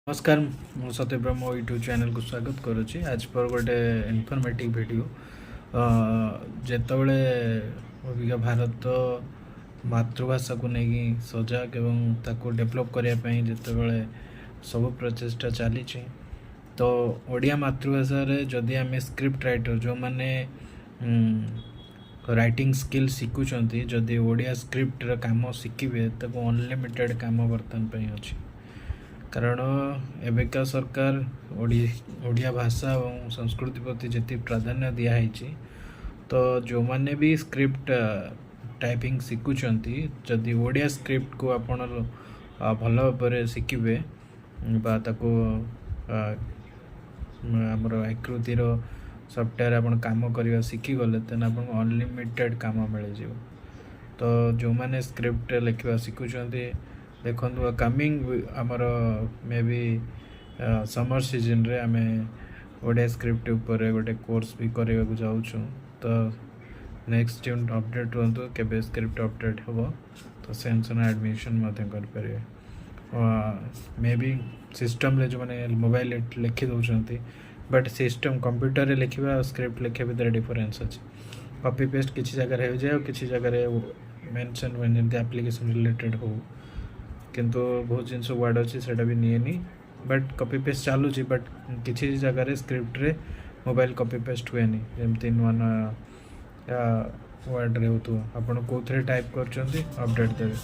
नमस्कार मु सत्यब्रह्म YouTube channel को स्वागत करुच्ची। आज पर गोटे इनफॉर्मेटिव वीडियो जेतबले अबिका भारत मातृभाषा को लेकिन सजग एवं ताको डेवलप करने जितेबले सब प्रचेष्टा चली तो ओडिया मातृभाषा रे जदि आम स्क्रिप्ट राइटर जो मैंने राइटिंग स्किल शिखुंट जदि ओडिया स्क्रिप्ट काम शिखे तो अनलिमिटेड काम बर्तमान अच्छी कारण एबिका सरकार ओडिया भाषा और संस्कृति प्रति जी प्राधान्य दिखाई तो जो मैंने भी स्क्रिप्ट टाइपिंग शिखुंट जदि ओडिया स्क्रिप्ट को आपण भल भाव शिखे आमर आकृतिर सफ्टवेयर आप काम करवा शिखिगले तेन आप अनलिमिटेड काम मिल तो जो मैंने स्क्रिप्ट लिखा शिखुंट देखो कमिंग आमर मे बी समर सीजन रे आमे ओडिया स्क्रिप्ट ऊपर गोटे कोर्स भी करने को जाऊँ तो नेक्स्ट अपडेट रुहतु केबे स्क्रिप्ट अपडेट हम तो से अनुसार एडमिशन करें मे बी सिस्टम रे जो मैंने मोबाइल लिखि दौरान बट सिस्टम कंप्यूटर रे लिखा स्क्रिप्ट लिखा भितर डिफरेन्स अच्छे कॉपी पेस्ट किसी जगह हो जाए किसी जगह मेंशन जमी एप्लिकेशन रिलेटेड हो किंतु बहुत जिनस वर्ड अच्छी से भी निएनी बट कॉपी पेस्ट चलुची बट किसी जगह स्क्रिप्ट रे मोबाइल कॉपी पेस्ट हुए जमती नुआ नुआ वर्ड रे हो आपड़ कौन टाइप कर अपडेट देवे।